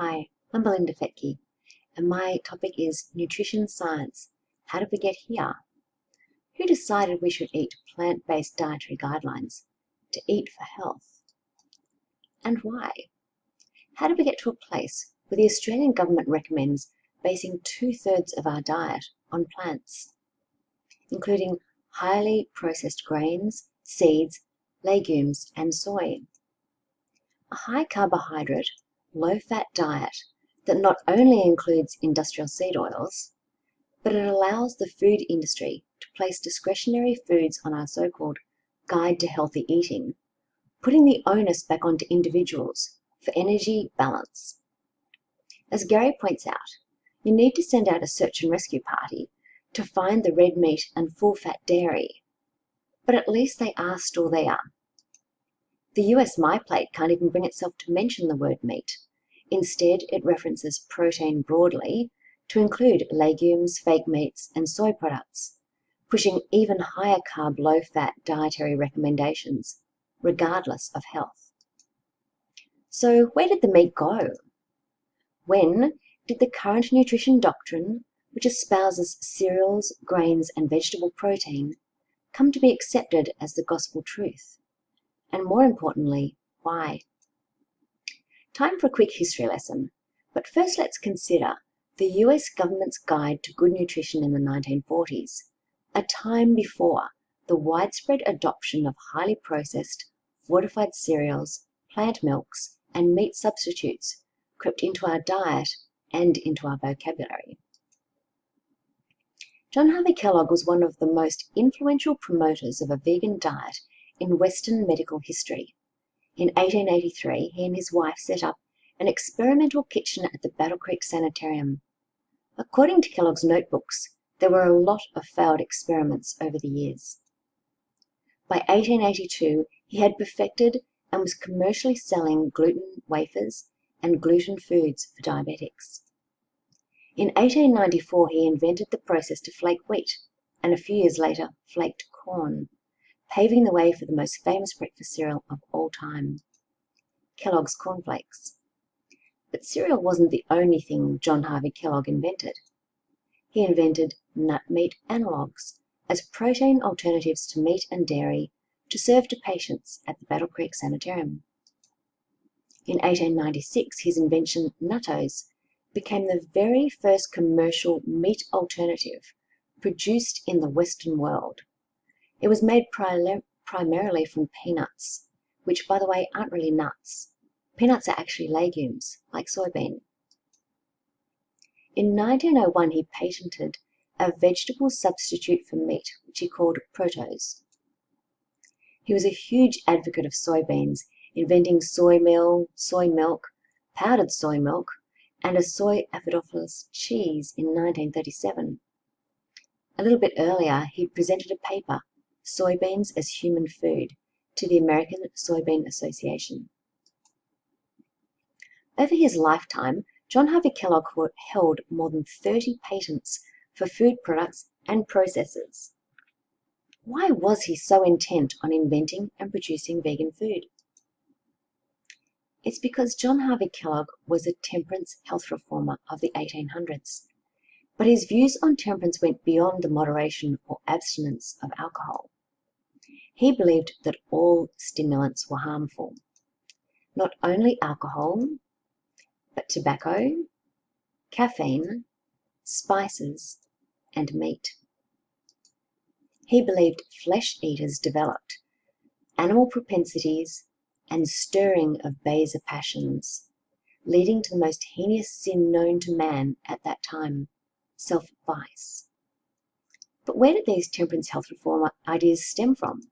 Hi, I'm Belinda Fettke, and my topic is nutrition science. How did we get here? Who decided we should eat plant-based dietary guidelines to eat for health? And why? How did we get to a place where the Australian government recommends basing 2/3 of our diet on plants, including highly processed grains, seeds, legumes, and soy? A high-carbohydrate, low-fat diet that not only includes industrial seed oils, but it allows the food industry to place discretionary foods on our so-called Guide to Healthy Eating, putting the onus back onto individuals for energy balance. As Gary points out, you need to send out a search and rescue party to find the red meat and full-fat dairy, but at least they are still there. The US MyPlate can't even bring itself to mention the word meat. Instead, it references protein broadly to include legumes, fake meats, and soy products, pushing even higher carb, low-fat dietary recommendations, regardless of health. So where did the meat go? When did the current nutrition doctrine, which espouses cereals, grains, and vegetable protein, come to be accepted as the gospel truth? And more importantly, why? Time for a quick history lesson, but first let's consider the US government's guide to good nutrition in the 1940s, a time before the widespread adoption of highly processed, fortified cereals, plant milks, and meat substitutes crept into our diet and into our vocabulary. John Harvey Kellogg was one of the most influential promoters of a vegan diet in Western medical history. In 1883, he and his wife set up an experimental kitchen at the Battle Creek Sanitarium. According to Kellogg's notebooks, there were a lot of failed experiments over the years. By 1882, he had perfected and was commercially selling gluten wafers and gluten foods for diabetics. In 1894, he invented the process to flake wheat, and a few years later, flaked corn, paving the way for the most famous breakfast cereal of all time, Kellogg's cornflakes. But cereal wasn't the only thing John Harvey Kellogg invented. He invented nut meat analogues as protein alternatives to meat and dairy to serve to patients at the Battle Creek Sanitarium. In 1896, his invention, Nuttos, became the very first commercial meat alternative produced in the Western world. It was made primarily from peanuts, which, by the way, aren't really nuts. Peanuts are actually legumes, like soybean. In 1901, he patented a vegetable substitute for meat, which he called Protos. He was a huge advocate of soybeans, inventing soy meal, soy milk, powdered soy milk, and a soy acidophilus cheese in 1937. A little bit earlier, he presented a paper, Soybeans as Human Food, to the American Soybean Association. Over his lifetime, John Harvey Kellogg held more than 30 patents for food products and processes. Why was he so intent on inventing and producing vegan food? It's because John Harvey Kellogg was a temperance health reformer of the 1800s, but his views on temperance went beyond the moderation or abstinence of alcohol. He believed that all stimulants were harmful, not only alcohol, but tobacco, caffeine, spices, and meat. He believed flesh eaters developed animal propensities and stirring of baser passions, leading to the most heinous sin known to man at that time, self-vice. But where did these temperance health reform ideas stem from?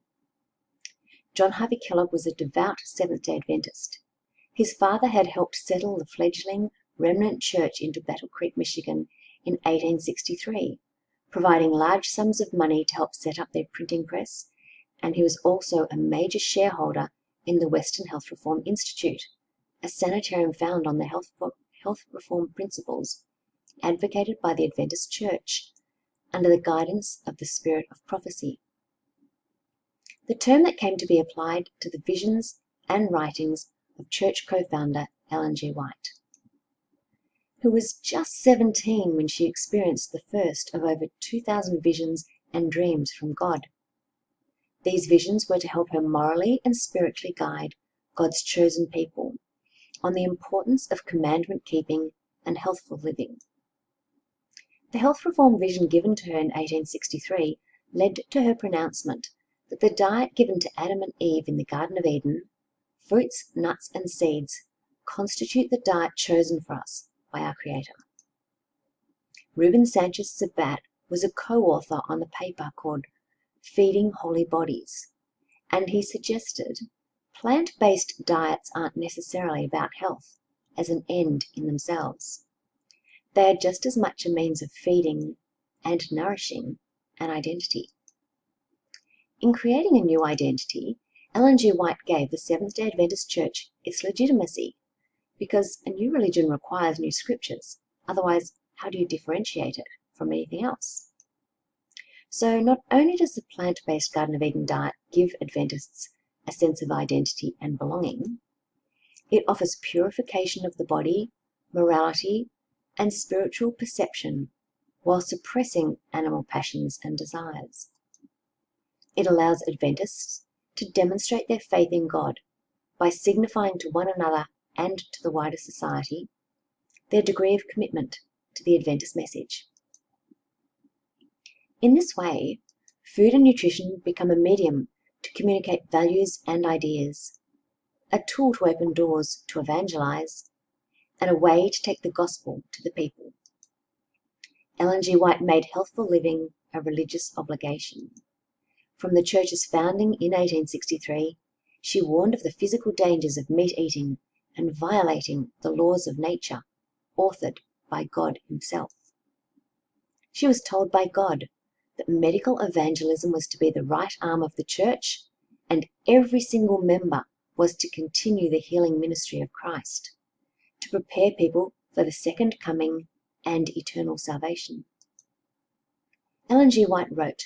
John Harvey Kellogg was a devout Seventh-day Adventist. His father had helped settle the fledgling remnant church into Battle Creek, Michigan in 1863, providing large sums of money to help set up their printing press, and he was also a major shareholder in the Western Health Reform Institute, a sanitarium founded on the health reform principles advocated by the Adventist Church under the guidance of the Spirit of Prophecy, the term that came to be applied to the visions and writings of church co-founder Ellen G. White. who was just 17 when she experienced the first of over 2,000 visions and dreams from God. These visions were to help her morally and spiritually guide God's chosen people on the importance of commandment keeping and healthful living. The health reform vision given to her in 1863 led to her pronouncement that the diet given to Adam and Eve in the Garden of Eden, fruits, nuts, and seeds, constitute the diet chosen for us by our Creator. Ruben Sanchez Sabat was a co-author on the paper called Feeding Holy Bodies, and he suggested plant-based diets aren't necessarily about health as an end in themselves. They are just as much a means of feeding and nourishing an identity. In creating a new identity, Ellen G. White gave the Seventh-day Adventist Church its legitimacy, because a new religion requires new scriptures. Otherwise, how do you differentiate it from anything else? So not only does the plant-based Garden of Eden diet give Adventists a sense of identity and belonging, it offers purification of the body, morality, and spiritual perception while suppressing animal passions and desires. It allows Adventists to demonstrate their faith in God by signifying to one another and to the wider society their degree of commitment to the Adventist message. In this way, food and nutrition become a medium to communicate values and ideas, a tool to open doors to evangelize, and a way to take the gospel to the people. Ellen G. White made healthful living a religious obligation. From the Church's founding in 1863, she warned of the physical dangers of meat eating and violating the laws of nature, authored by God Himself. She was told by God that medical evangelism was to be the right arm of the Church, and every single member was to continue the healing ministry of Christ, to prepare people for the second coming and eternal salvation. Ellen G. White wrote,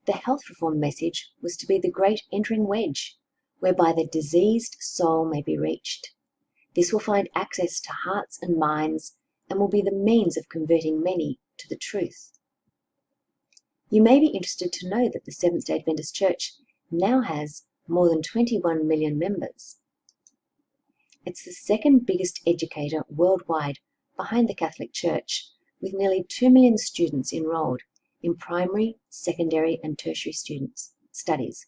"The health reform message was to be the great entering wedge, whereby the diseased soul may be reached. This will find access to hearts and minds and will be the means of converting many to the truth." You may be interested to know that the Seventh-day Adventist Church now has more than 21 million members. It's the second biggest educator worldwide behind the Catholic Church, with nearly 2 million students enrolled in primary, secondary, and tertiary studies.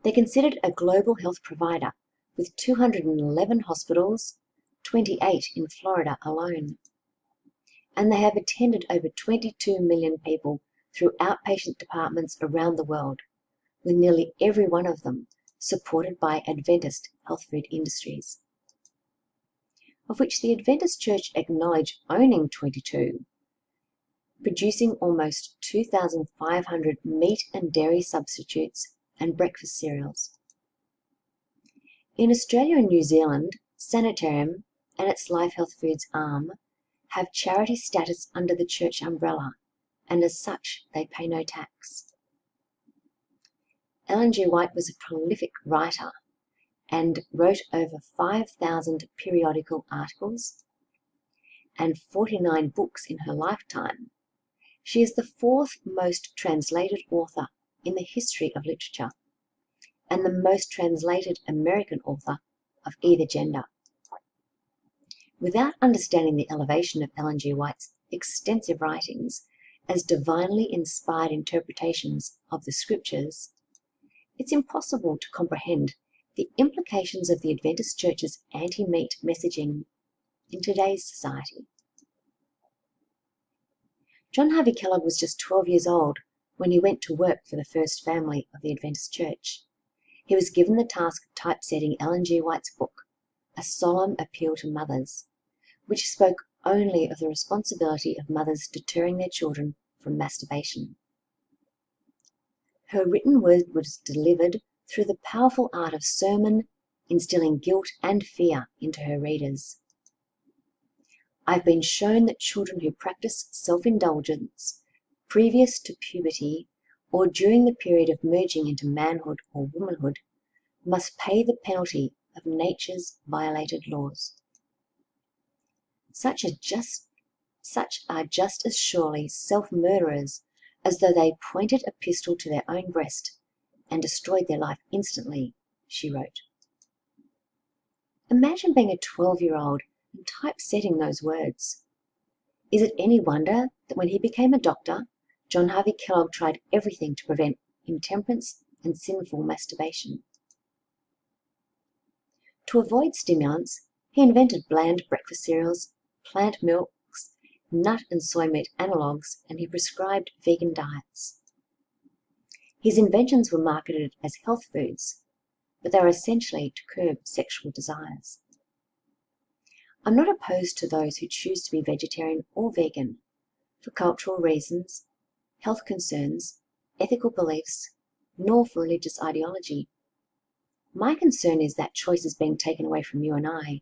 They're considered a global health provider with 211 hospitals, 28 in Florida alone. And they have attended over 22 million people through outpatient departments around the world, with nearly every one of them supported by Adventist health food industries, of which the Adventist Church acknowledge owning 22, producing almost 2,500 meat and dairy substitutes and breakfast cereals. In Australia and New Zealand, Sanitarium and its Life Health Foods arm have charity status under the church umbrella, and as such they pay no tax. Ellen G. White was a prolific writer and wrote over 5,000 periodical articles and 49 books in her lifetime. She is the fourth most translated author in the history of literature and the most translated American author of either gender. Without understanding the elevation of Ellen G. White's extensive writings as divinely inspired interpretations of the Scriptures, it's impossible to comprehend the implications of the Adventist Church's anti-meat messaging in today's society. John Harvey Kellogg was just 12 years old when he went to work for the first family of the Adventist Church. He was given the task of typesetting Ellen G. White's book, A Solemn Appeal to Mothers, which spoke only of the responsibility of mothers deterring their children from masturbation. Her written word was delivered through the powerful art of sermon, instilling guilt and fear into her readers. I've been shown that children who practice self-indulgence previous to puberty or during the period of merging into manhood or womanhood must pay the penalty of nature's violated laws. Such are just as surely self-murderers as though they pointed a pistol to their own breast and destroyed their life instantly, she wrote. Imagine being a 12-year-old and typesetting those words. Is it any wonder that when he became a doctor, John Harvey Kellogg tried everything to prevent intemperance and sinful masturbation? To avoid stimulants, he invented bland breakfast cereals, plant milks, nut and soy meat analogues, and he prescribed vegan diets. His inventions were marketed as health foods, but they were essentially to curb sexual desires. I'm not opposed to those who choose to be vegetarian or vegan for cultural reasons, health concerns, ethical beliefs, nor for religious ideology. My concern is that choice is being taken away from you and I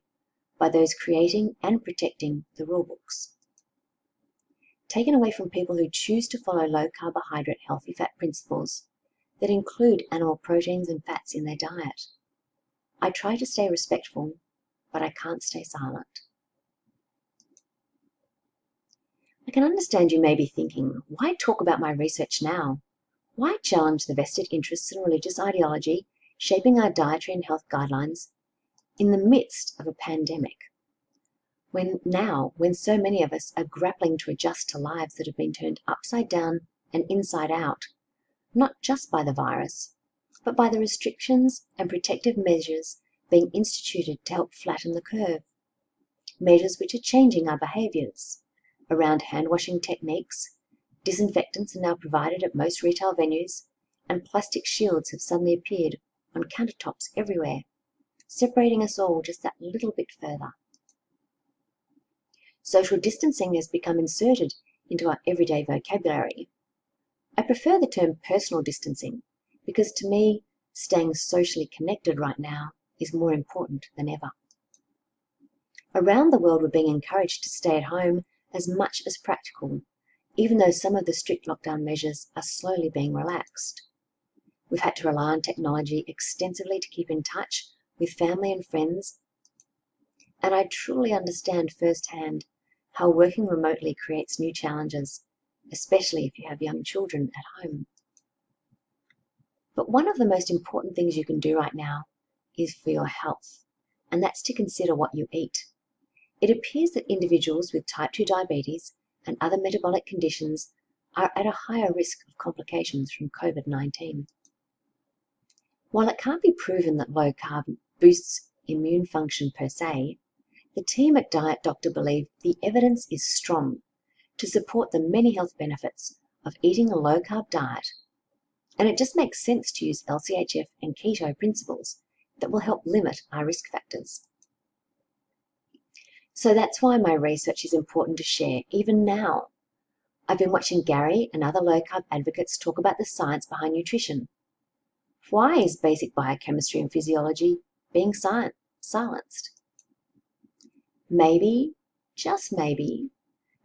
by those creating and protecting the rule books. Taken away from people who choose to follow low carbohydrate, healthy fat principles that include animal proteins and fats in their diet. I try to stay respectful, but I can't stay silent. I can understand you may be thinking, why talk about my research now? Why challenge the vested interests and religious ideology shaping our dietary and health guidelines in the midst of a pandemic? When so many of us are grappling to adjust to lives that have been turned upside down and inside out, not just by the virus, but by the restrictions and protective measures being instituted to help flatten the curve. Measures which are changing our behaviours around hand-washing techniques, disinfectants are now provided at most retail venues, and plastic shields have suddenly appeared on countertops everywhere, separating us all just that little bit further. Social distancing has become inserted into our everyday vocabulary. I prefer the term personal distancing because to me, staying socially connected right now is more important than ever. Around the world, we're being encouraged to stay at home as much as practical, even though some of the strict lockdown measures are slowly being relaxed. We've had to rely on technology extensively to keep in touch with family and friends, and I truly understand firsthand how working remotely creates new challenges, especially if you have young children at home. But one of the most important things you can do right now is for your health, and that's to consider what you eat. It appears that individuals with type 2 diabetes and other metabolic conditions are at a higher risk of complications from COVID-19. While it can't be proven that low carb boosts immune function per se, the team at Diet Doctor believe the evidence is strong to support the many health benefits of eating a low carb diet, and it just makes sense to use LCHF and keto principles that will help limit our risk factors. So that's why my research is important to share, even now. I've been watching Gary and other low-carb advocates talk about the science behind nutrition. Why is basic biochemistry and physiology being silenced? Maybe, just maybe,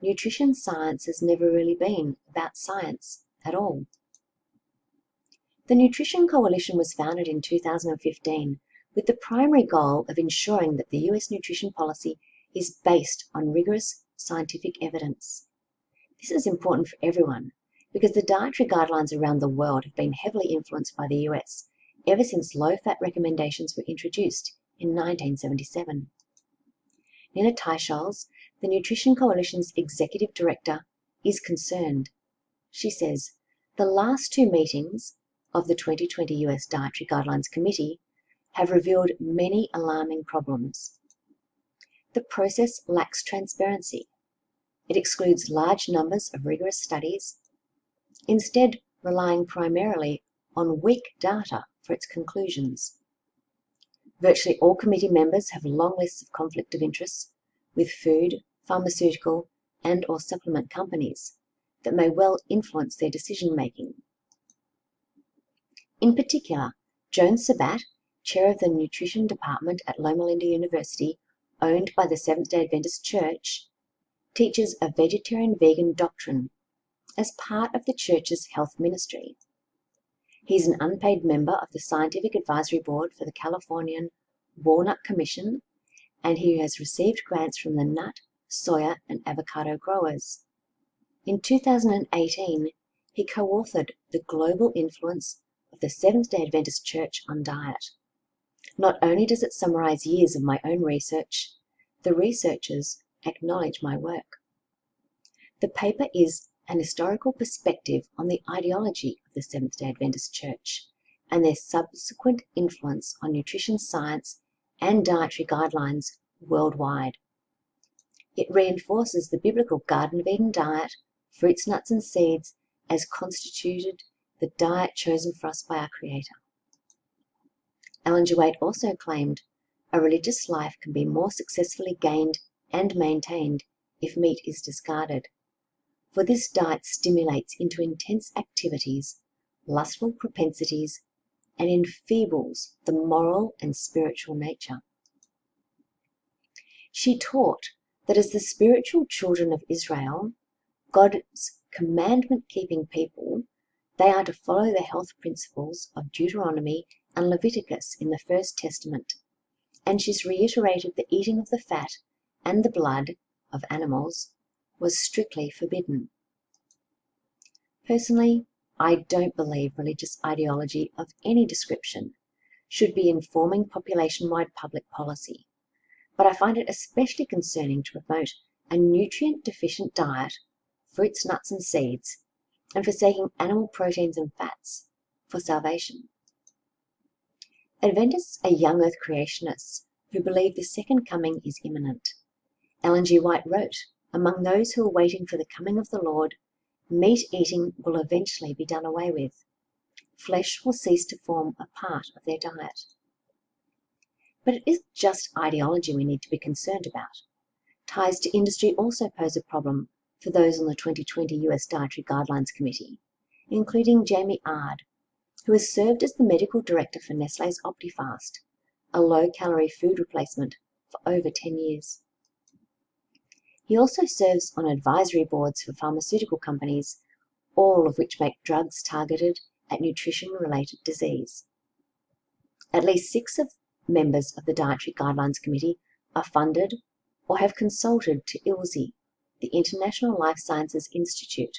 nutrition science has never really been about science at all. The Nutrition Coalition was founded in 2015 with the primary goal of ensuring that the US nutrition policy is based on rigorous scientific evidence. This is important for everyone because the dietary guidelines around the world have been heavily influenced by the US ever since low-fat recommendations were introduced in 1977. Nina Teicholz, the Nutrition Coalition's executive director, is concerned. She says, the last two meetings of the 2020 US Dietary Guidelines Committee have revealed many alarming problems. The process lacks transparency. It excludes large numbers of rigorous studies, instead relying primarily on weak data for its conclusions. Virtually all committee members have long lists of conflict of interest with food, pharmaceutical, and/or supplement companies that may well influence their decision-making. In particular, Joan Sabat, chair of the nutrition department at Loma Linda University, owned by the Seventh-day Adventist Church, teaches a vegetarian-vegan doctrine as part of the church's health ministry. He's an unpaid member of the Scientific Advisory Board for the Californian Walnut Commission, and he has received grants from the Nut, soya and avocado growers. In 2018, he co-authored The Global Influence of the Seventh-day Adventist Church on Diet. Not only does it summarize years of my own research, the researchers acknowledge my work. The paper is an historical perspective on the ideology of the Seventh-day Adventist Church and their subsequent influence on nutrition science and dietary guidelines worldwide. It reinforces the biblical Garden of Eden diet, fruits, nuts, and seeds, as constituted the diet chosen for us by our Creator. Ellen G. White also claimed, a religious life can be more successfully gained and maintained if meat is discarded, for this diet stimulates into intense activities, lustful propensities, and enfeebles the moral and spiritual nature. She taught that as the spiritual children of Israel, God's commandment-keeping people, they are to follow the health principles of Deuteronomy and Leviticus in the First Testament, and she's reiterated the eating of the fat and the blood of animals was strictly forbidden. Personally, I don't believe religious ideology of any description should be informing population-wide public policy, but I find it especially concerning to promote a nutrient-deficient diet, fruits, nuts, and seeds, and forsaking animal proteins and fats for salvation. Adventists are young earth creationists who believe the second coming is imminent. Ellen G. White wrote, among those who are waiting for the coming of the Lord, meat eating will eventually be done away with. Flesh will cease to form a part of their diet. But it isn't just ideology we need to be concerned about. Ties to industry also pose a problem for those on the 2020 US Dietary Guidelines Committee, including Jamie Ard, who has served as the medical director for Nestlé's Optifast, a low-calorie food replacement, for over 10 years. He also serves on advisory boards for pharmaceutical companies, all of which make drugs targeted at nutrition-related disease. At least 6 of members of the Dietary Guidelines Committee are funded or have consulted to ILSI, the International Life Sciences Institute,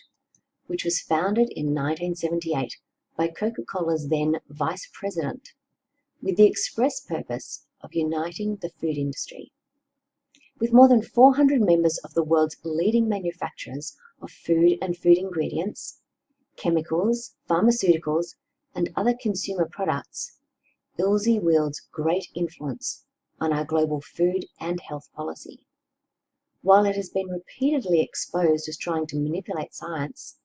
which was founded in 1978 by Coca-Cola's then vice president, with the express purpose of uniting the food industry. With more than 400 members of the world's leading manufacturers of food and food ingredients, chemicals, pharmaceuticals, and other consumer products, ILSI wields great influence on our global food and health policy. While it has been repeatedly exposed as trying to manipulate science,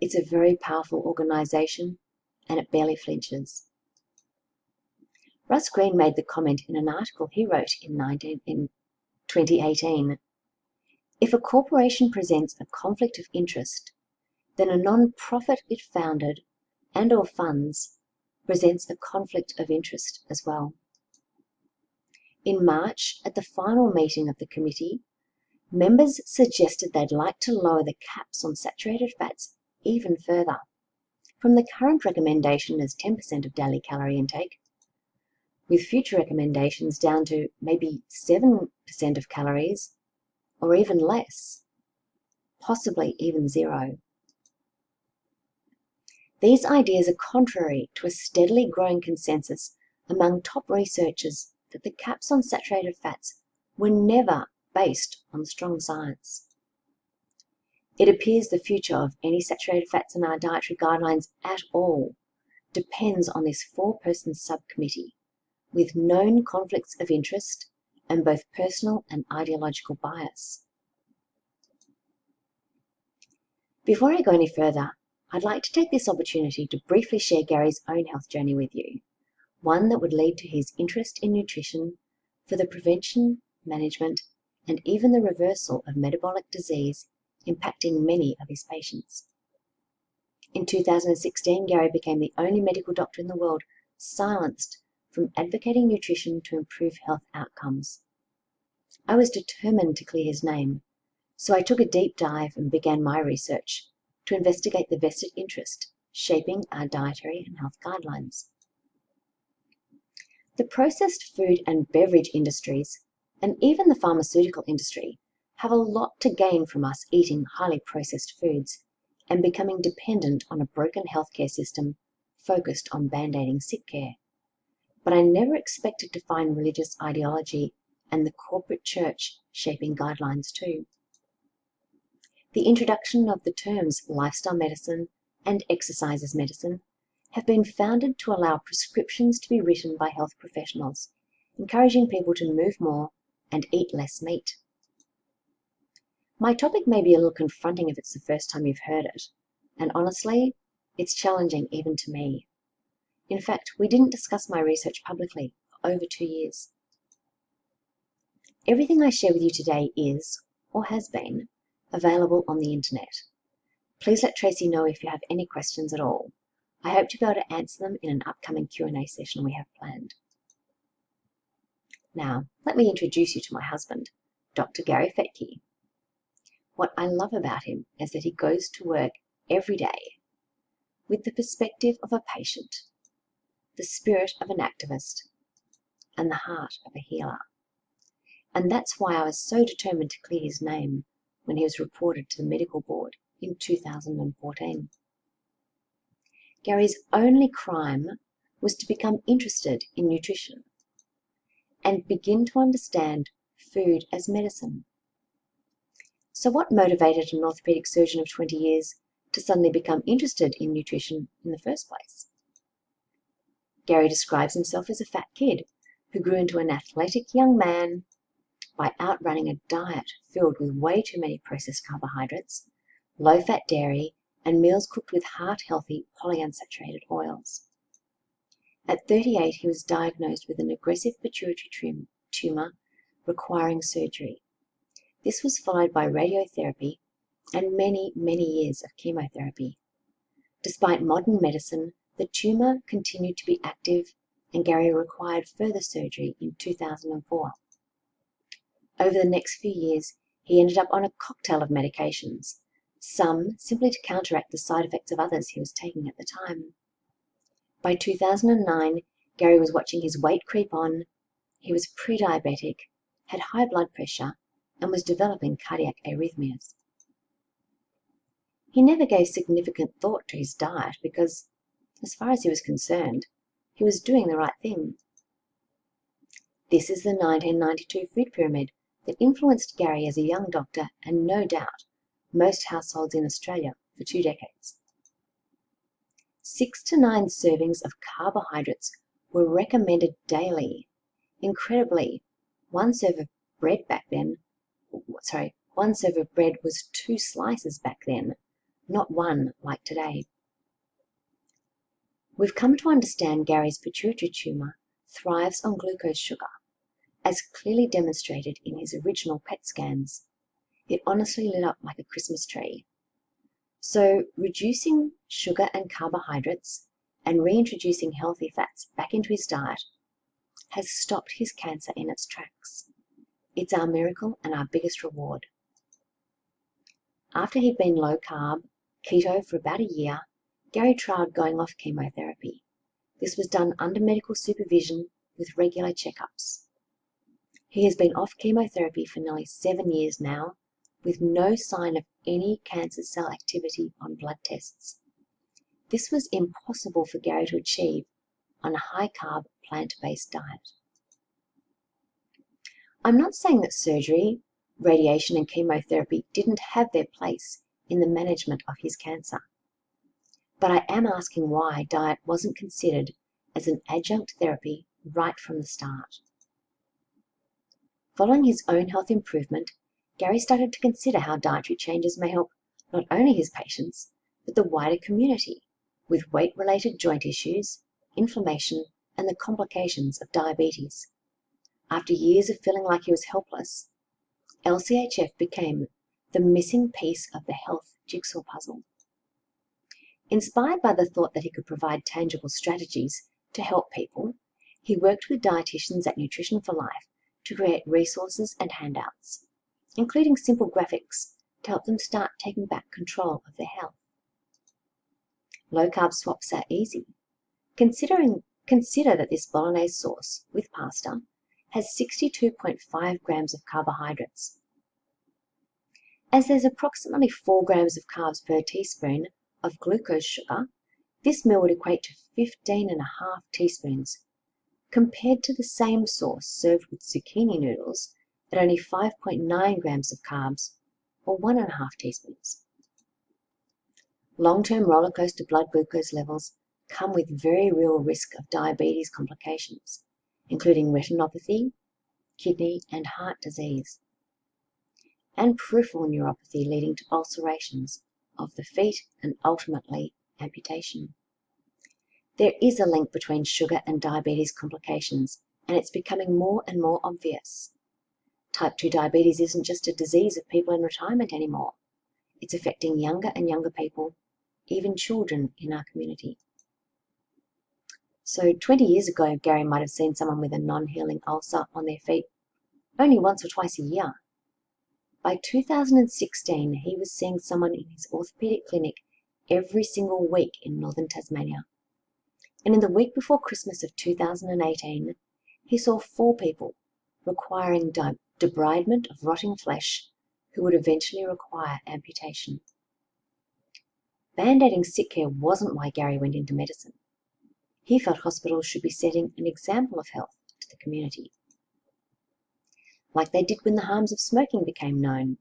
it's a very powerful organization and it barely flinches. Russ Greene made the comment in an article he wrote in 2018, if a corporation presents a conflict of interest, then a non-profit it founded and or funds presents a conflict of interest as well. In March, at the final meeting of the committee, members suggested they'd like to lower the caps on saturated fats even further, from the current recommendation as 10% of daily calorie intake, with future recommendations down to maybe 7% of calories, or even less, possibly even 0. These ideas are contrary to a steadily growing consensus among top researchers that the caps on saturated fats were never based on strong science. It appears the future of any saturated fats in our dietary guidelines at all depends on this 4-person subcommittee, with known conflicts of interest and both personal and ideological bias. Before I go any further, I'd like to take this opportunity to briefly share Gary's own health journey with you, one that would lead to his interest in nutrition for the prevention, management, and even the reversal of metabolic disease impacting many of his patients. In 2016, Gary became the only medical doctor in the world silenced from advocating nutrition to improve health outcomes. I was determined to clear his name, so I took a deep dive and began my research to investigate the vested interest shaping our dietary and health guidelines. The processed food and beverage industries, and even the pharmaceutical industry, have a lot to gain from us eating highly processed foods and becoming dependent on a broken healthcare system focused on band-aiding sick care. But I never expected to find religious ideology and the corporate church shaping guidelines too. The introduction of the terms lifestyle medicine and exercise as medicine have been founded to allow prescriptions to be written by health professionals, encouraging people to move more and eat less meat. My topic may be a little confronting if it's the first time you've heard it, and honestly, it's challenging even to me. In fact, we didn't discuss my research publicly for over 2 years. Everything I share with you today is, or has been, available on the internet. Please let Tracy know if you have any questions at all. I hope to be able to answer them in an upcoming Q&A session we have planned. Now, let me introduce you to my husband, Dr. Gary Fettke. What I love about him is that he goes to work every day with the perspective of a patient, the spirit of an activist, and the heart of a healer. And that's why I was so determined to clear his name when he was reported to the medical board in 2014. Gary's only crime was to become interested in nutrition and begin to understand food as medicine. So what motivated an orthopedic surgeon of 20 years to suddenly become interested in nutrition in the first place? Gary describes himself as a fat kid who grew into an athletic young man by outrunning a diet filled with way too many processed carbohydrates, low-fat dairy, and meals cooked with heart-healthy polyunsaturated oils. At 38, he was diagnosed with an aggressive pituitary tumor requiring surgery. This was followed by radiotherapy and many, many years of chemotherapy. Despite modern medicine, the tumor continued to be active, and Gary required further surgery in 2004. Over the next few years, he ended up on a cocktail of medications, some simply to counteract the side effects of others he was taking at the time. By 2009, Gary was watching his weight creep on, he was pre-diabetic, had high blood pressure, and was developing cardiac arrhythmias. He never gave significant thought to his diet because, as far as he was concerned, he was doing the right thing. This is the 1992 food pyramid that influenced Gary as a young doctor and no doubt most households in Australia for 2 decades. 6 to 9 servings of carbohydrates were recommended daily. Incredibly, one serve of bread was 2 slices back then, not 1 like today. We've come to understand Gary's pituitary tumor thrives on glucose sugar, as clearly demonstrated in his original PET scans. It honestly lit up like a Christmas tree. So reducing sugar and carbohydrates and reintroducing healthy fats back into his diet has stopped his cancer in its tracks. It's our miracle and our biggest reward. After he'd been low carb, keto for about a year, Gary tried going off chemotherapy. This was done under medical supervision with regular checkups. He has been off chemotherapy for nearly 7 years now, with no sign of any cancer cell activity on blood tests. This was impossible for Gary to achieve on a high-carb, plant-based diet. I'm not saying that surgery, radiation and chemotherapy didn't have their place in the management of his cancer, but I am asking why diet wasn't considered as an adjunct therapy right from the start. Following his own health improvement, Gary started to consider how dietary changes may help not only his patients, but the wider community with weight-related joint issues, inflammation, and the complications of diabetes. After years of feeling like he was helpless, LCHF became the missing piece of the health jigsaw puzzle. Inspired by the thought that he could provide tangible strategies to help people, he worked with dietitians at Nutrition for Life to create resources and handouts, including simple graphics to help them start taking back control of their health. Low-carb swaps are easy. Consider that this bolognese sauce with pasta has 62.5 grams of carbohydrates. As there's approximately 4 grams of carbs per teaspoon of glucose sugar, this meal would equate to 15.5 teaspoons, compared to the same source served with zucchini noodles at only 5.9 grams of carbs, or 1.5 teaspoons. Long-term roller coaster blood glucose levels come with very real risk of diabetes complications, including retinopathy, kidney and heart disease, and peripheral neuropathy leading to ulcerations of the feet and ultimately amputation. There is a link between sugar and diabetes complications, and it's becoming more and more obvious. Type 2 diabetes isn't just a disease of people in retirement anymore. It's affecting younger and younger people, even children in our community. So 20 years ago, Gary might have seen someone with a non-healing ulcer on their feet only once or twice a year. By 2016, he was seeing someone in his orthopedic clinic every single week in northern Tasmania. And in the week before Christmas of 2018, he saw 4 people requiring debridement of rotting flesh who would eventually require amputation. Band-aiding sick care wasn't why Gary went into medicine. He felt hospitals should be setting an example of health to the community, like they did when the harms of smoking became known.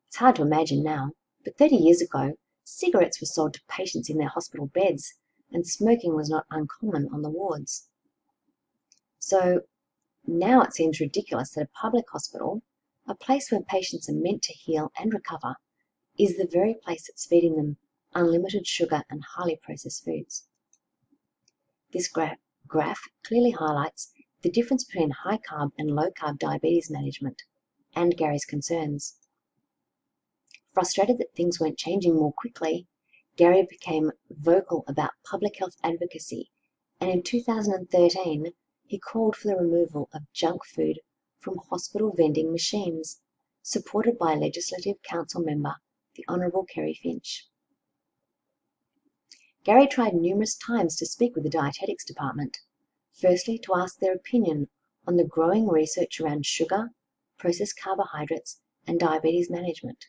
It's hard to imagine now, but 30 years ago, cigarettes were sold to patients in their hospital beds, and smoking was not uncommon on the wards. So now it seems ridiculous that a public hospital, a place where patients are meant to heal and recover, is the very place that's feeding them unlimited sugar and highly processed foods. This graph clearly highlights the difference between high carb and low carb diabetes management and Gary's concerns. Frustrated that things weren't changing more quickly, Gary became vocal about public health advocacy, and in 2013 he called for the removal of junk food from hospital vending machines, supported by Legislative Council member the Honourable Kerry Finch. Gary tried numerous times to speak with the dietetics department, firstly to ask their opinion on the growing research around sugar, processed carbohydrates, and diabetes management.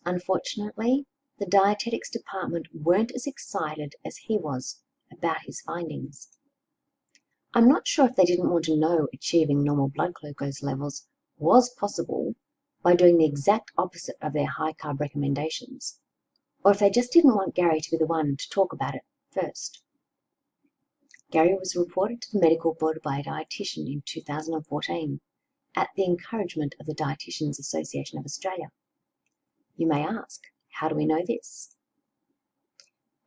Unfortunately, the dietetics department weren't as excited as he was about his findings. I'm not sure if they didn't want to know achieving normal blood glucose levels was possible by doing the exact opposite of their high carb recommendations, or if they just didn't want Gary to be the one to talk about it first. Gary was reported to the medical board by a dietitian in 2014 at the encouragement of the Dietitians Association of Australia. You may ask, how do we know this?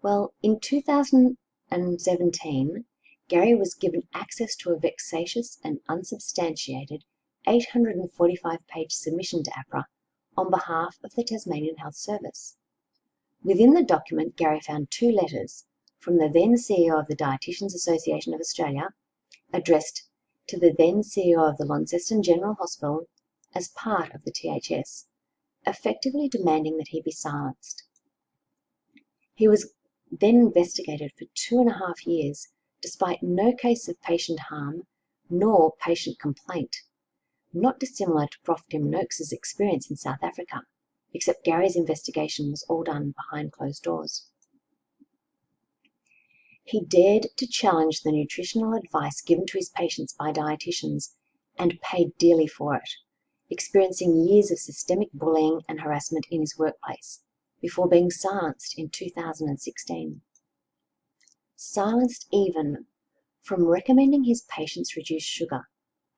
Well, in 2017, Gary was given access to a vexatious and unsubstantiated 845-page submission to AHPRA on behalf of the Tasmanian Health Service. Within the document, Gary found 2 letters from the then CEO of the Dietitians Association of Australia, addressed to the then CEO of the Launceston General Hospital as part of the THS, effectively demanding that he be silenced. He was then investigated for 2.5 years, despite no case of patient harm nor patient complaint, not dissimilar to Prof. Tim Noakes' experience in South Africa, except Gary's investigation was all done behind closed doors. He dared to challenge the nutritional advice given to his patients by dietitians and paid dearly for it, experiencing years of systemic bullying and harassment in his workplace, before being silenced in 2016. Silenced even from recommending his patients reduce sugar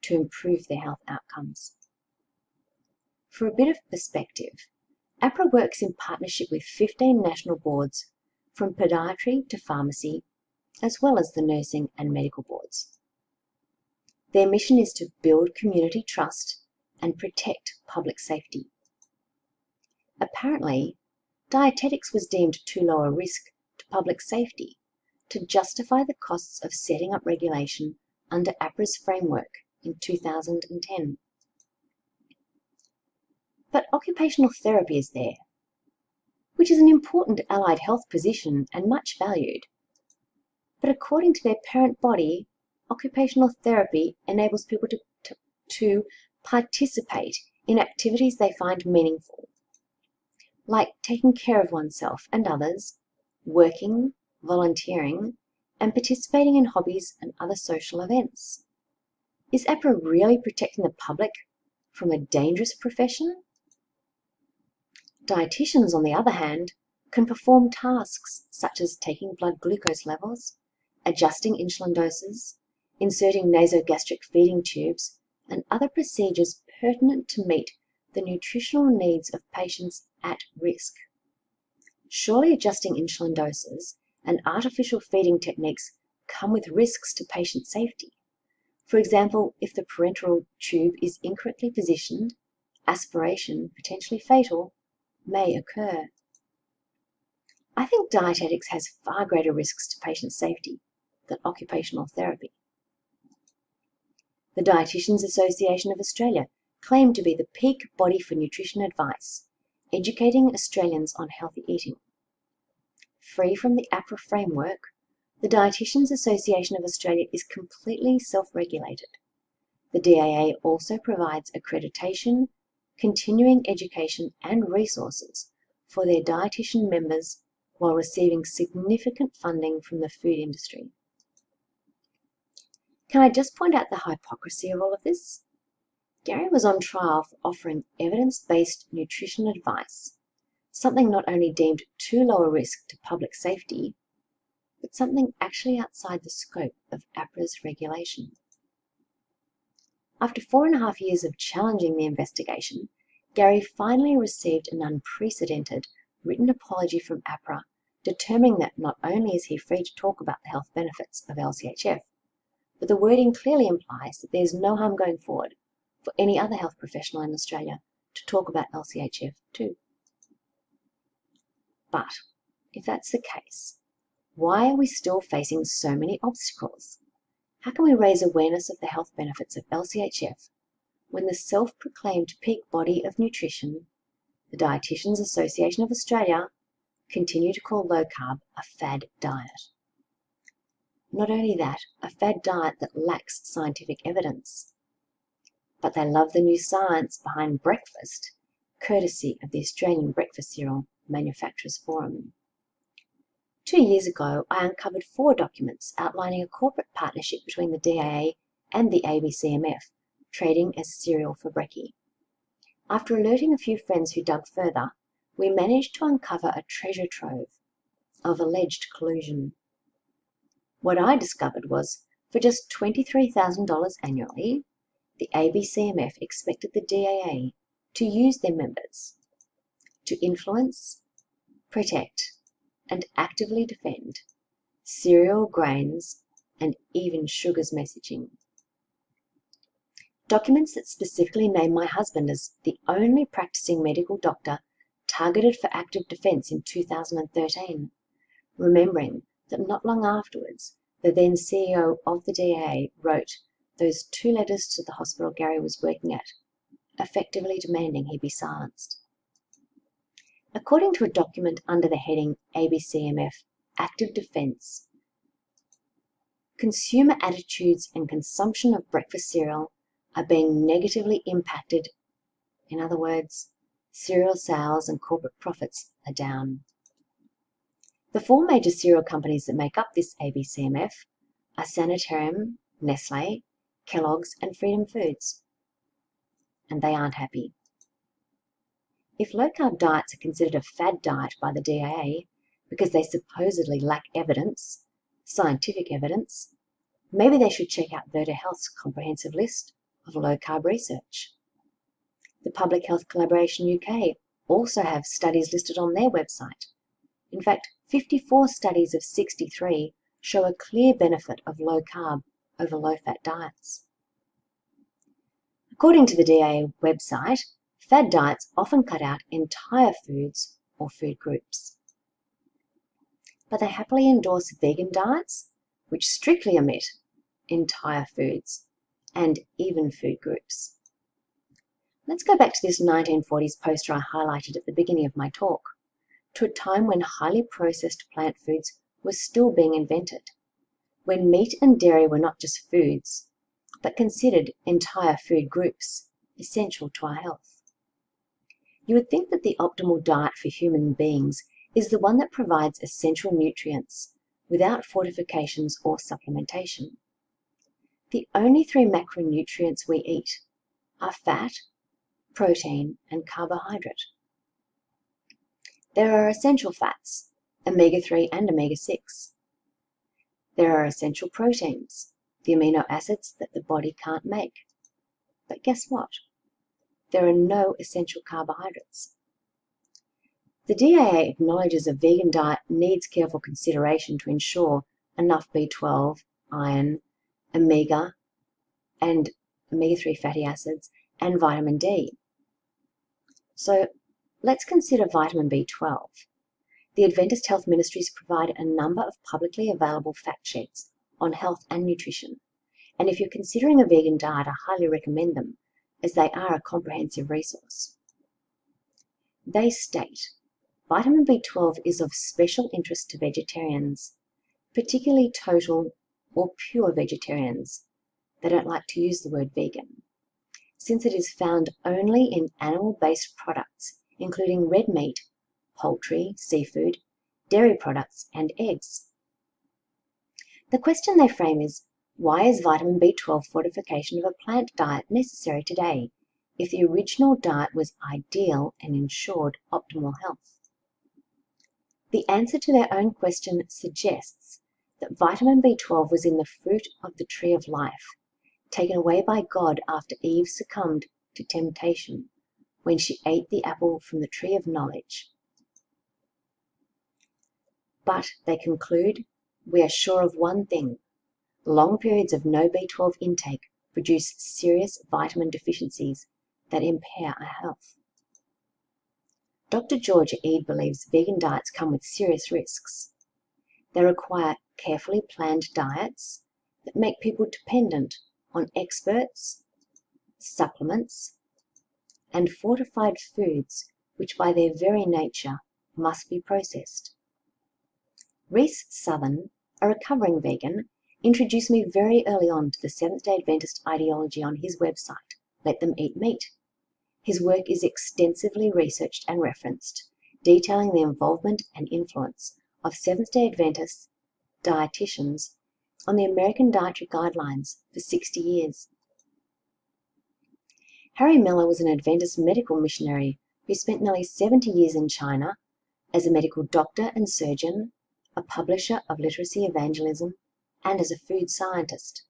to improve their health outcomes. For a bit of perspective, AHPRA works in partnership with 15 national boards, from podiatry to pharmacy, as well as the nursing and medical boards. Their mission is to build community trust and protect public safety. Apparently, dietetics was deemed too low a risk to public safety to justify the costs of setting up regulation under AHPRA's framework in 2010. But occupational therapy is there, which is an important allied health position and much valued. But according to their parent body, occupational therapy enables people to participate in activities they find meaningful, like taking care of oneself and others, working, volunteering, and participating in hobbies and other social events. Is AHPRA really protecting the public from a dangerous profession? Dietitians, on the other hand, can perform tasks such as taking blood glucose levels, adjusting insulin doses, inserting nasogastric feeding tubes, and other procedures pertinent to meet the nutritional needs of patients at risk. Surely adjusting insulin doses and artificial feeding techniques come with risks to patient safety. For example, if the parenteral tube is incorrectly positioned, aspiration, potentially fatal, may occur. I think dietetics has far greater risks to patient safety than occupational therapy. The Dietitians Association of Australia claim to be the peak body for nutrition advice, educating Australians on healthy eating. Free from the AHPRA framework, the Dietitians Association of Australia is completely self-regulated. The DAA also provides accreditation, continuing education and resources for their dietitian members while receiving significant funding from the food industry. Can I just point out the hypocrisy of all of this? Gary was on trial for offering evidence-based nutrition advice, something not only deemed too low a risk to public safety, but something actually outside the scope of AHPRA's regulation. After 4.5 years of challenging the investigation, Gary finally received an unprecedented written apology from AHPRA, determining that not only is he free to talk about the health benefits of LCHF, but the wording clearly implies that there is no harm going forward for any other health professional in Australia to talk about LCHF too. But if that's the case, why are we still facing so many obstacles? How can we raise awareness of the health benefits of LCHF when the self-proclaimed peak body of nutrition, the Dietitians Association of Australia, continue to call low carb a fad diet? Not only that, a fad diet that lacks scientific evidence, but they love the new science behind breakfast, courtesy of the Australian Breakfast Cereal Manufacturers Forum. 2 years ago, I uncovered 4 documents outlining a corporate partnership between the DAA and the ABCMF, trading as cereal for brekkie. After alerting a few friends who dug further, we managed to uncover a treasure trove of alleged collusion. What I discovered was, for just $23,000 annually, the ABCMF expected the DAA to use their members to influence, protect, and actively defend cereal, grains, and even sugars messaging. Documents that specifically name my husband as the only practicing medical doctor targeted for active defence in 2013, remembering that not long afterwards, the then CEO of the DAA wrote those 2 letters to the hospital Gary was working at, effectively demanding he be silenced. According to a document under the heading ABCMF Active Defence, consumer attitudes and consumption of breakfast cereal are being negatively impacted. In other words, cereal sales and corporate profits are down. The 4 major cereal companies that make up this ABCMF are Sanitarium, Nestle, Kellogg's, and Freedom Foods. And they aren't happy. If low-carb diets are considered a fad diet by the DAA because they supposedly lack evidence, scientific evidence, maybe they should check out Virta Health's comprehensive list of low-carb research. The Public Health Collaboration UK also have studies listed on their website. In fact, 54 studies of 63 show a clear benefit of low-carb over low-fat diets. According to the DAA website, fad diets often cut out entire foods or food groups. But they happily endorse vegan diets, which strictly omit entire foods and even food groups. Let's go back to this 1940s poster I highlighted at the beginning of my talk, to a time when highly processed plant foods were still being invented, when meat and dairy were not just foods, but considered entire food groups, essential to our health. You would think that the optimal diet for human beings is the one that provides essential nutrients without fortifications or supplementation. The only three macronutrients we eat are fat, protein, and carbohydrate. There are essential fats, omega-3 and omega-6. There are essential proteins, the amino acids that the body can't make. But guess what? There are no essential carbohydrates. The DAA acknowledges a vegan diet needs careful consideration to ensure enough B12, iron, omega, and omega-3 fatty acids, and vitamin D. So let's consider vitamin B12. The Adventist Health Ministries provide a number of publicly available fact sheets on health and nutrition, and if you're considering a vegan diet, I highly recommend them, as they are a comprehensive resource. They state, vitamin B12 is of special interest to vegetarians, particularly total or pure vegetarians. They don't like to use the word vegan, since it is found only in animal-based products, including red meat, poultry, seafood, dairy products, and eggs. The question they frame is, why is vitamin B12 fortification of a plant diet necessary today if the original diet was ideal and ensured optimal health? The answer to their own question suggests that vitamin B12 was in the fruit of the tree of life, taken away by God after Eve succumbed to temptation when she ate the apple from the tree of knowledge. But they conclude, we are sure of one thing: long periods of no B12 intake produce serious vitamin deficiencies that impair our health. Dr. Georgia Ede believes vegan diets come with serious risks. They require carefully planned diets that make people dependent on experts, supplements, and fortified foods which by their very nature must be processed. Reese Southern, a recovering vegan, introduced me very early on to the Seventh-day Adventist ideology on his website, Let Them Eat Meat. His work is extensively researched and referenced, detailing the involvement and influence of Seventh-day Adventist dietitians on the American Dietary Guidelines for 60 years. Harry Miller was an Adventist medical missionary who spent nearly 70 years in China as a medical doctor and surgeon, a publisher of literacy evangelism, and as a food scientist.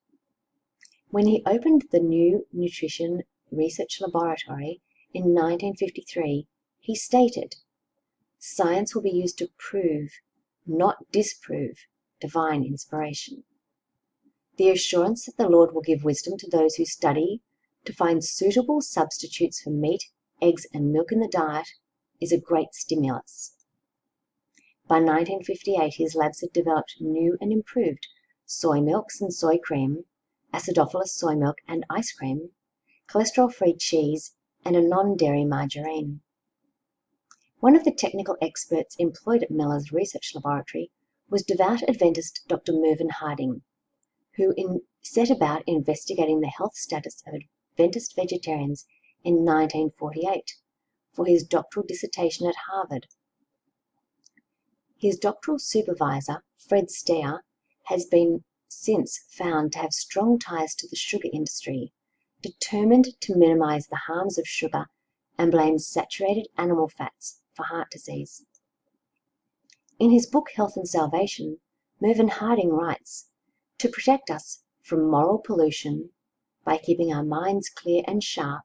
When he opened the new nutrition research laboratory in 1953, he stated, "Science will be used to prove, not disprove, divine inspiration. The assurance that the Lord will give wisdom to those who study to find suitable substitutes for meat, eggs, and milk in the diet is a great stimulus." By 1958, his labs had developed new and improved soy milks and soy cream, acidophilus soy milk and ice cream, cholesterol-free cheese, and a non-dairy margarine. One of the technical experts employed at Miller's research laboratory was devout Adventist Dr. Mervyn Harding, who set about investigating the health status of Adventist vegetarians in 1948 for his doctoral dissertation at Harvard. His doctoral supervisor, Fred Steyer, has been since found to have strong ties to the sugar industry, determined to minimize the harms of sugar, and blames saturated animal fats for heart disease. In his book Health and Salvation, Mervyn Harding writes, "To protect us from moral pollution by keeping our minds clear and sharp,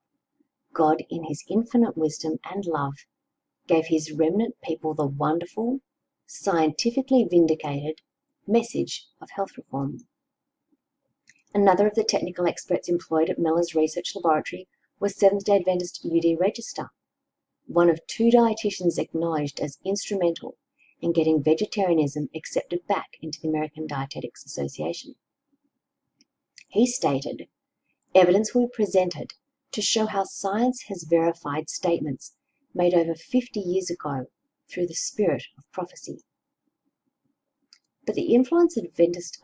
God in his infinite wisdom and love gave his remnant people the wonderful, scientifically vindicated message of health reform." Another of the technical experts employed at Miller's research laboratory was Seventh-day Adventist UD Register, one of two dietitians acknowledged as instrumental in getting vegetarianism accepted back into the American Dietetics Association. He stated, "Evidence will be presented to show how science has verified statements made over 50 years ago through the spirit of prophecy." But the influence of Adventist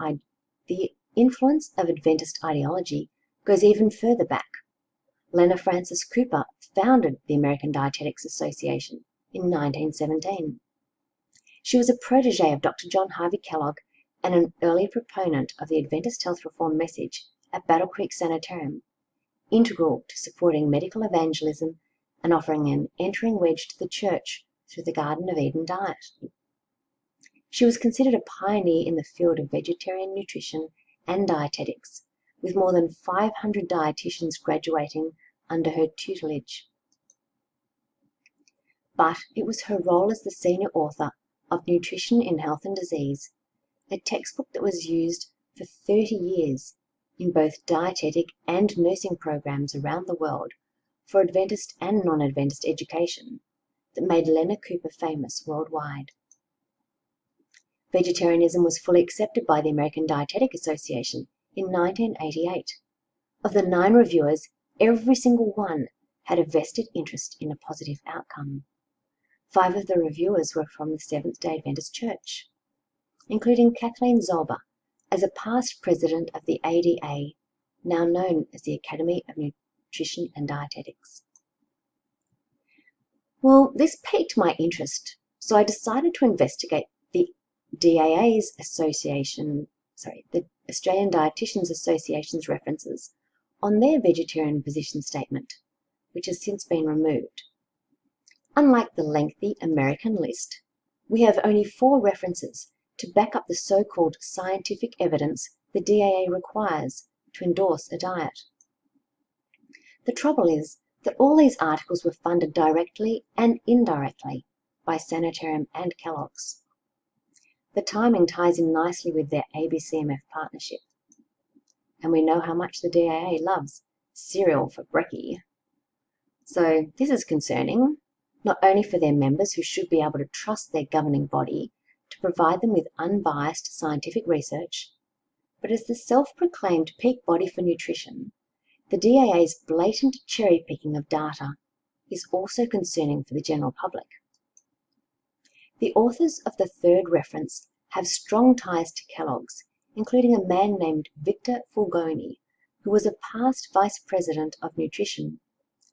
ideology goes even further back. Lena Francis Cooper founded the American Dietetics Association in 1917. She was a protege of Dr. John Harvey Kellogg and an early proponent of the Adventist health reform message at Battle Creek Sanitarium, integral to supporting medical evangelism and offering an entering wedge to the church through the Garden of Eden diet. She was considered a pioneer in the field of vegetarian nutrition and dietetics, with more than 500 dietitians graduating under her tutelage. But it was her role as the senior author of Nutrition in Health and Disease, a textbook that was used for 30 years in both dietetic and nursing programs around the world for Adventist and non-Adventist education, that made Lena Cooper famous worldwide. Vegetarianism was fully accepted by the American Dietetic Association in 1988. Of the 9 reviewers, every single one had a vested interest in a positive outcome. 5 of the reviewers were from the Seventh-day Adventist Church, including Kathleen Zolber, as a past president of the ADA, now known as the Academy of Nutrition and Dietetics. Well, this piqued my interest, so I decided to investigate the the Australian Dietitians Association's references on their vegetarian position statement, which has since been removed. Unlike the lengthy American list, we have only 4 references to back up the so-called scientific evidence the DAA requires to endorse a diet. The trouble is that all these articles were funded directly and indirectly by Sanitarium and Kellogg's. The timing ties in nicely with their ABCMF partnership, and we know how much the DAA loves cereal for brekkie. So this is concerning, not only for their members who should be able to trust their governing body to provide them with unbiased scientific research, but as the self-proclaimed peak body for nutrition, the DAA's blatant cherry-picking of data is also concerning for the general public. The authors of the 3rd reference have strong ties to Kellogg's, including a man named Victor Fulgoni, who was a past vice president of nutrition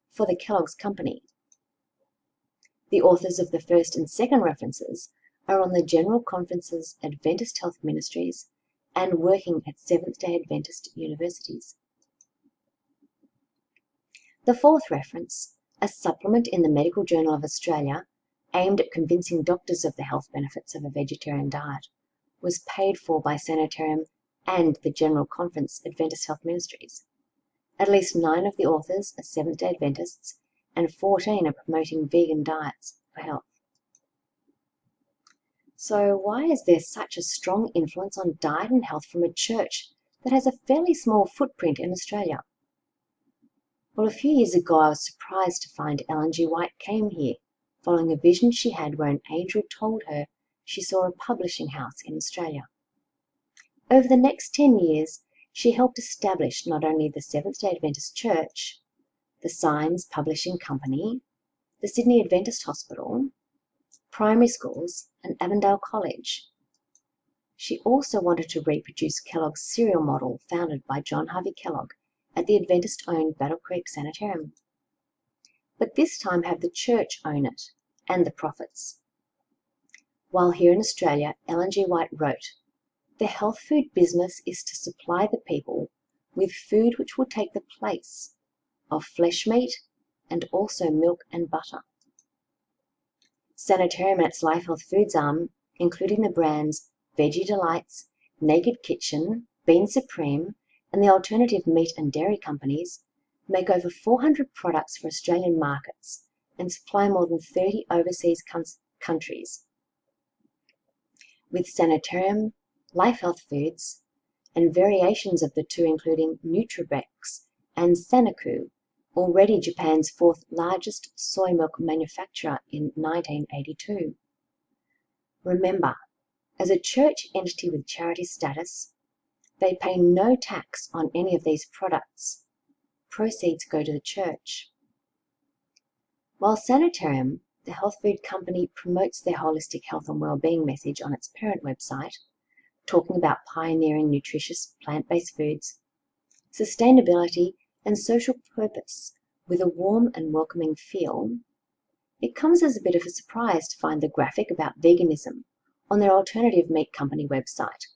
for the Kellogg's company. The authors of the 1st and 2nd references are on the General Conference's Adventist Health Ministries and working at Seventh-day Adventist universities. The 4th reference, a supplement in the Medical Journal of Australia aimed at convincing doctors of the health benefits of a vegetarian diet, was paid for by Sanitarium and the General Conference Adventist Health Ministries. At least 9 of the authors are Seventh-day Adventists, and 14 are promoting vegan diets for health. So why is there such a strong influence on diet and health from a church that has a fairly small footprint in Australia? Well, a few years ago I was surprised to find Ellen G. White came here, following a vision she had where an angel told her she saw a publishing house in Australia. Over the next 10 years, she helped establish not only the Seventh-day Adventist Church, the Signs Publishing Company, the Sydney Adventist Hospital, primary schools, and Avondale College. She also wanted to reproduce Kellogg's cereal model founded by John Harvey Kellogg at the Adventist-owned Battle Creek Sanitarium, but this time have the church own it and the profits. While here in Australia, Ellen G. White wrote, "The health food business is to supply the people with food which will take the place of flesh meat and also milk and butter." Sanitarium and its Life Health Foods arm, including the brands Veggie Delights, Naked Kitchen, Bean Supreme, and the alternative meat and dairy companies, make over 400 products for Australian markets and supply more than 30 overseas countries. With Sanitarium, Life Health Foods, and variations of the two including Nutrabex and Sanaku, already Japan's 4th largest soy milk manufacturer in 1982. Remember, as a church entity with charity status, they pay no tax on any of these products. Proceeds go to the church. While Sanitarium, the health food company, promotes their holistic health and well-being message on its parent website, talking about pioneering nutritious plant-based foods, sustainability, and social purpose with a warm and welcoming feel, it comes as a bit of a surprise to find the graphic about veganism on their alternative meat company website,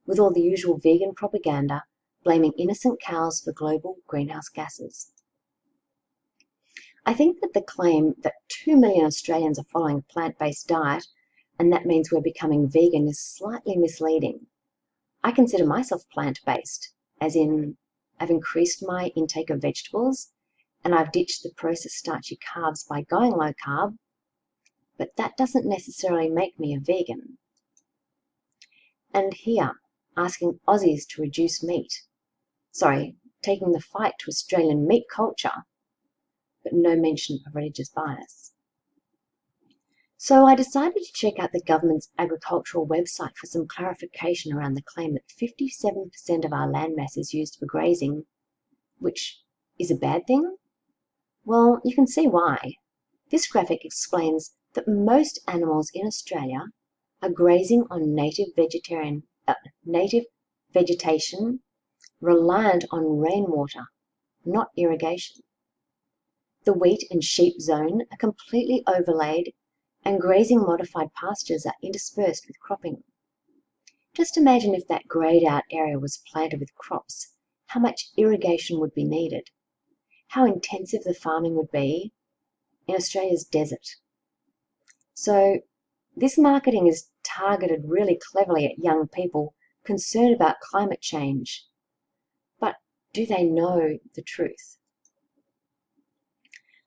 with all the usual vegan propaganda blaming innocent cows for global greenhouse gases. I think that the claim that 2 million Australians are following a plant-based diet and that means we're becoming vegan is slightly misleading. I consider myself plant-based, as in I've increased my intake of vegetables and I've ditched the processed starchy carbs by going low carb, but that doesn't necessarily make me a vegan. And here, asking Aussies to reduce meat. Sorry, taking the fight to Australian meat culture, but no mention of religious bias. So I decided to check out the government's agricultural website for some clarification around the claim that 57% of our landmass is used for grazing, which is a bad thing? Well, you can see why. This graphic explains that most animals in Australia are grazing on native vegetation reliant on rainwater, not irrigation. The wheat and sheep zone are completely overlaid and grazing modified pastures are interspersed with cropping. Just imagine if that greyed out area was planted with crops, how much irrigation would be needed, how intensive the farming would be in Australia's desert. So this marketing is targeted really cleverly at young people concerned about climate change. But do they know the truth?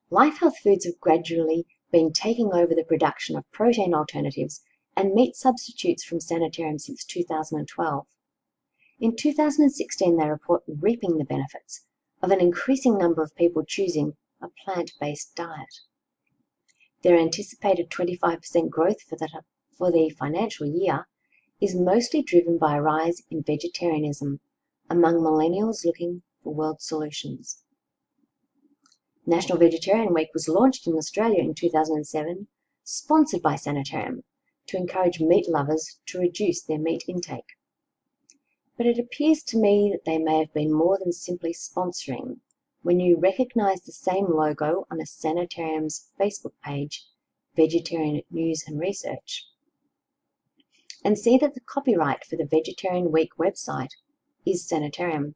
Life Health Foods have gradually been taking over the production of protein alternatives and meat substitutes from Sanitarium since 2012. In 2016, they report reaping the benefits of an increasing number of people choosing a plant-based diet. Their anticipated 25% growth for the financial year is mostly driven by a rise in vegetarianism among millennials looking for world solutions. National Vegetarian Week was launched in Australia in 2007, sponsored by Sanitarium, to encourage meat lovers to reduce their meat intake. But it appears to me that they may have been more than simply sponsoring when you recognise the same logo on a Sanitarium's Facebook page, Vegetarian News and Research, and see that the copyright for the Vegetarian Week website is Sanitarium.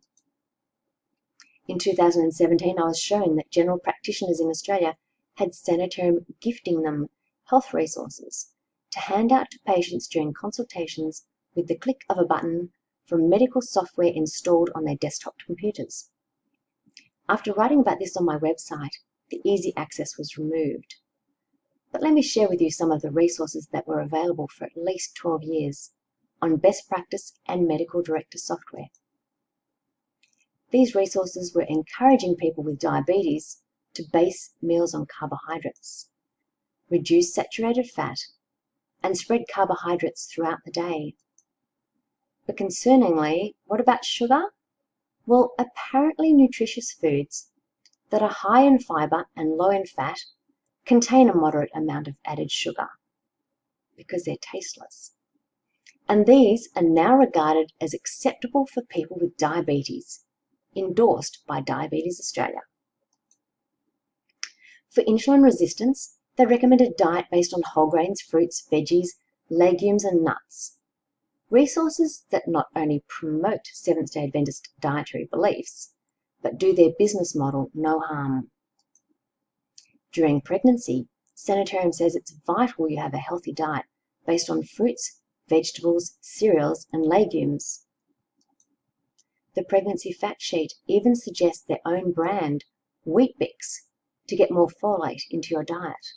In 2017, I was shown that general practitioners in Australia had Sanitarium gifting them health resources to hand out to patients during consultations with the click of a button from medical software installed on their desktop computers. After writing about this on my website, the easy access was removed. But let me share with you some of the resources that were available for at least 12 years on best practice and medical director software. These resources were encouraging people with diabetes to base meals on carbohydrates, reduce saturated fat, and spread carbohydrates throughout the day. But concerningly, what about sugar? Well, apparently nutritious foods that are high in fibre and low in fat contain a moderate amount of added sugar because they're tasteless. And these are now regarded as acceptable for people with diabetes, endorsed by Diabetes Australia. For insulin resistance, they recommend a diet based on whole grains, fruits, veggies, legumes and nuts. Resources that not only promote Seventh-day Adventist dietary beliefs, but do their business model no harm. During pregnancy, Sanitarium says it's vital you have a healthy diet based on fruits, vegetables, cereals and legumes. The pregnancy fact sheet even suggests their own brand, Weet-Bix, to get more folate into your diet.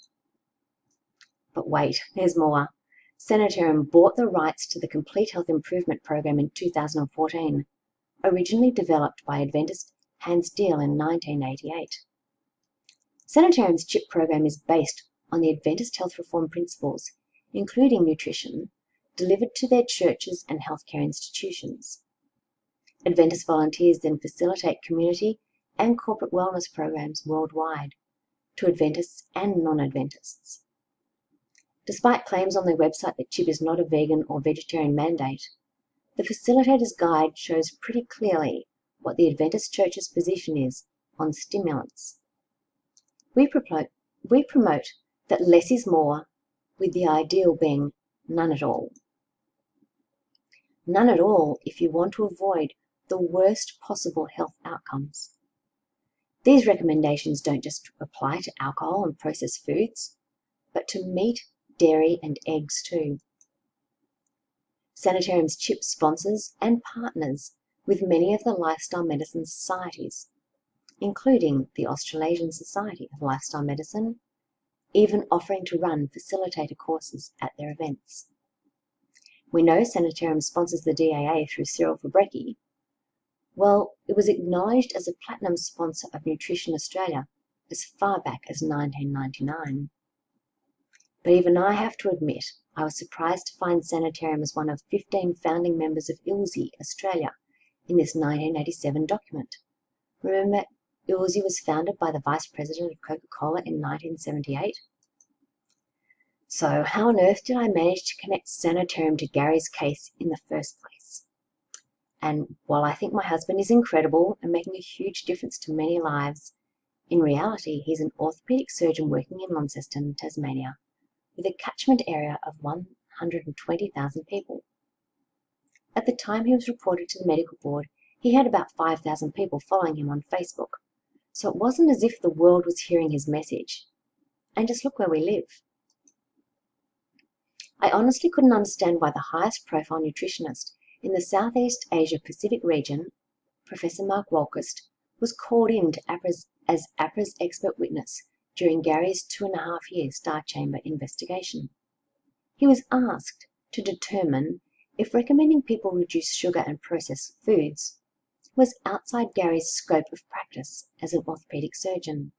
But wait, there's more. Sanitarium bought the rights to the Complete Health Improvement Program in 2014, originally developed by Adventist Hans Deal in 1988. Sanitarium's CHIP program is based on the Adventist health reform principles, including nutrition, delivered to their churches and healthcare institutions. Adventist volunteers then facilitate community and corporate wellness programs worldwide to Adventists and non-Adventists. Despite claims on their website that CHIP is not a vegan or vegetarian mandate, the facilitator's guide shows pretty clearly what the Adventist Church's position is on stimulants. We promote that less is more, with the ideal being none at all. None at all if you want to avoid the worst possible health outcomes. These recommendations don't just apply to alcohol and processed foods, but to meat, dairy, and eggs too. Sanitarium's CHIP sponsors and partners with many of the lifestyle medicine societies, including the Australasian Society of Lifestyle Medicine, even offering to run facilitator courses at their events. We know Sanitarium sponsors the DAA through Cyril Fabrecki. Well, it was acknowledged as a platinum sponsor of Nutrition Australia as far back as 1999. But even I have to admit, I was surprised to find Sanitarium as one of 15 founding members of ILSI Australia in this 1987 document. Remember, ILSI was founded by the Vice President of Coca-Cola in 1978. So how on earth did I manage to connect Sanitarium to Gary's case in the first place? And while I think my husband is incredible and making a huge difference to many lives, in reality he's an orthopaedic surgeon working in Launceston, Tasmania, with a catchment area of 120,000 people. At the time he was reported to the medical board, he had about 5,000 people following him on Facebook, so it wasn't as if the world was hearing his message. And just look where we live. I honestly couldn't understand why the highest profile nutritionist in the Southeast Asia Pacific region, Professor Mark Walquist, was called in to as AHPRA's expert witness during Gary's 2.5-year Star Chamber investigation. He was asked to determine if recommending people reduce sugar and processed foods was outside Gary's scope of practice as an orthopaedic surgeon.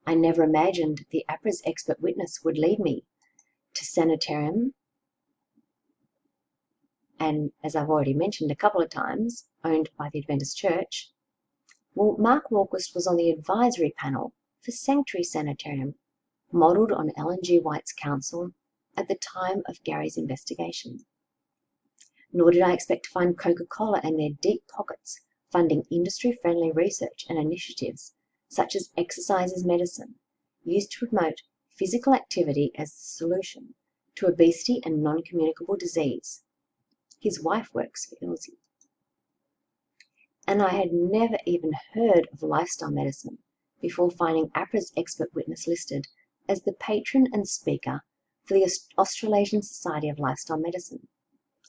I never imagined the AHPRA's expert witness would lead me to Sanitarium, and as I've already mentioned a couple of times, owned by the Adventist Church. Well, Mark Walquist was on the advisory panel for Sanctuary Sanitarium, modelled on Ellen G. White's counsel at the time of Gary's investigation. Nor did I expect to find Coca-Cola and their deep pockets funding industry-friendly research and initiatives such as exercise as medicine, used to promote physical activity as the solution to obesity and non-communicable disease. His wife works for ILSI. And I had never even heard of lifestyle medicine before finding AHPRA's expert witness listed as the patron and speaker for the Australasian Society of Lifestyle Medicine,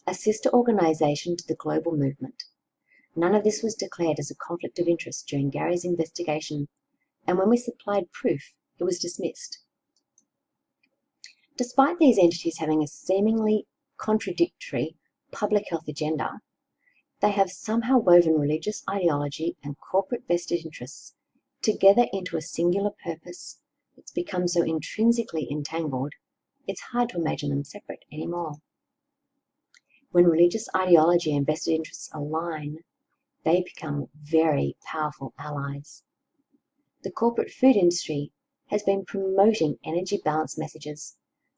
a sister organisation to the global movement. None of this was declared as a conflict of interest during Gary's investigation, and when we supplied proof, it was dismissed. Despite these entities having a seemingly contradictory public health agenda, they have somehow woven religious ideology and corporate vested interests together into a singular purpose that's become so intrinsically entangled, it's hard to imagine them separate anymore. When religious ideology and vested interests align, they become very powerful allies. The corporate food industry has been promoting energy balance messages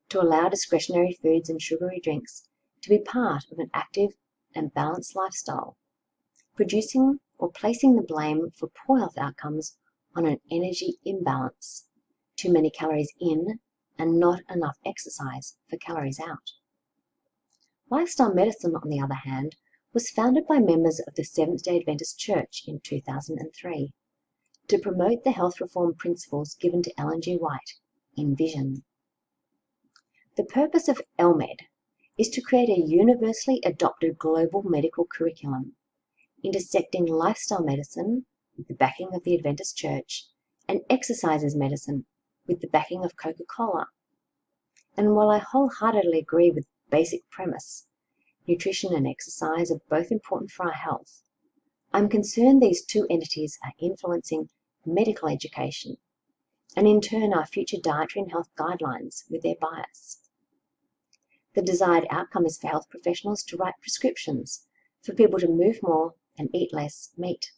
to allow discretionary foods and sugary drinks to be part of an active and balanced lifestyle, producing or placing the blame for poor health outcomes on an energy imbalance, too many calories in and not enough exercise for calories out. Lifestyle medicine, on the other hand, was founded by members of the Seventh-day Adventist Church in 2003 to promote the health reform principles given to Ellen G. White in Vision. The purpose of LMED is to create a universally adopted global medical curriculum, intersecting lifestyle medicine with the backing of the Adventist Church and exercise medicine with the backing of Coca-Cola. And while I wholeheartedly agree with the basic premise, nutrition and exercise are both important for our health, I'm concerned these two entities are influencing medical education and in turn our future dietary and health guidelines with their bias. The desired outcome is for health professionals to write prescriptions for people to move more and eat less meat.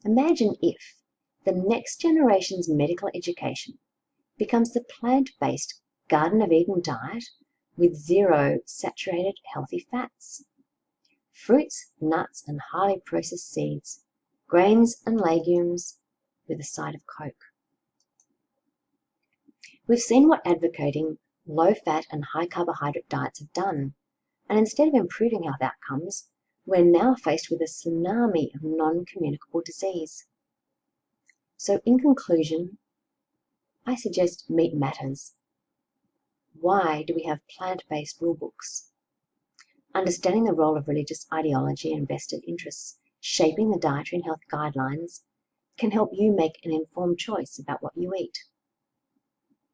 Imagine if the next generation's medical education becomes the plant-based Garden of Eden diet with zero saturated healthy fats. Fruits, nuts, and highly processed seeds, grains and legumes, with a side of Coke. We've seen what advocating low-fat and high-carbohydrate diets have done, and instead of improving health outcomes, we're now faced with a tsunami of non-communicable disease. So in conclusion, I suggest meat matters. Why do we have plant-based rulebooks? Understanding the role of religious ideology and vested interests shaping the dietary and health guidelines can help you make an informed choice about what you eat.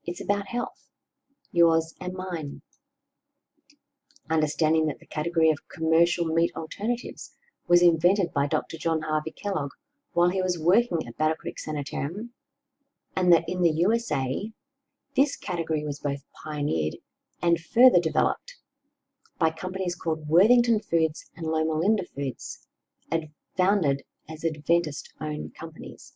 It's about health, yours and mine. Understanding that the category of commercial meat alternatives was invented by Dr. John Harvey Kellogg while he was working at Battle Creek Sanitarium, and that in the USA, this category was both pioneered and further developed by companies called Worthington Foods and Loma Linda Foods, founded as Adventist-owned companies.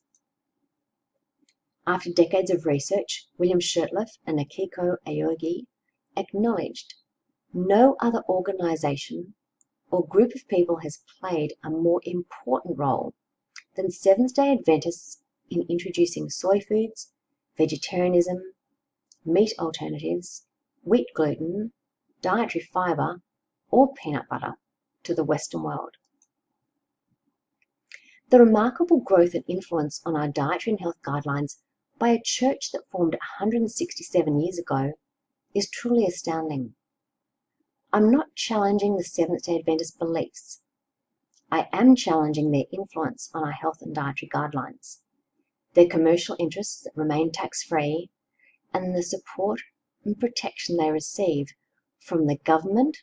After decades of research, William Shurtleff and Akiko Aogi acknowledged no other organization or group of people has played a more important role than Seventh-day Adventists in introducing soy foods, vegetarianism, meat alternatives, wheat gluten, dietary fiber, or peanut butter to the Western world. The remarkable growth and influence on our dietary and health guidelines by a church that formed 167 years ago is truly astounding. I'm not challenging the Seventh-day Adventist beliefs. I am challenging their influence on our health and dietary guidelines, their commercial interests that remain tax-free, and the support and protection they receive from the government,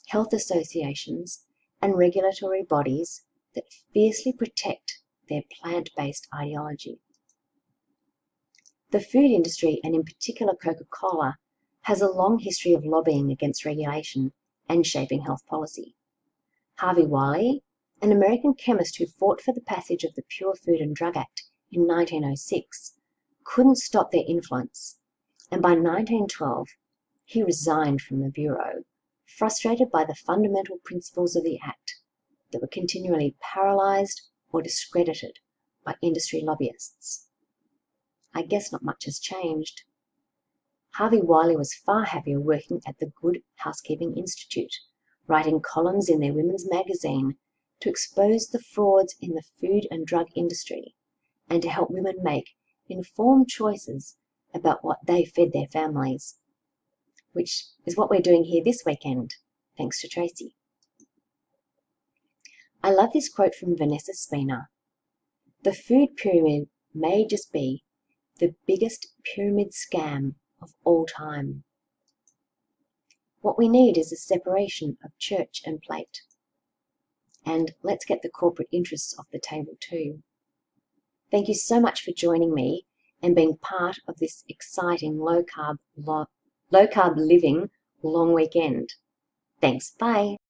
health associations, and regulatory bodies that fiercely protect their plant-based ideology. The food industry, and in particular Coca-Cola, has a long history of lobbying against regulation and shaping health policy. Harvey Wiley, an American chemist who fought for the passage of the Pure Food and Drug Act in 1906, couldn't stop their influence, and by 1912 he resigned from the Bureau, frustrated by the fundamental principles of the Act that were continually paralysed or discredited by industry lobbyists. I guess not much has changed. Harvey Wiley was far happier working at the Good Housekeeping Institute, writing columns in their women's magazine to expose the frauds in the food and drug industry and to help women make informed choices about what they fed their families, which is what we're doing here this weekend, thanks to Tracy. I love this quote from Vanessa Spina. The food pyramid may just be the biggest pyramid scam of all time. What we need is a separation of church and plate. And let's get the corporate interests off the table too. Thank you so much for joining me and being part of this exciting low-carb living long weekend. Thanks, bye.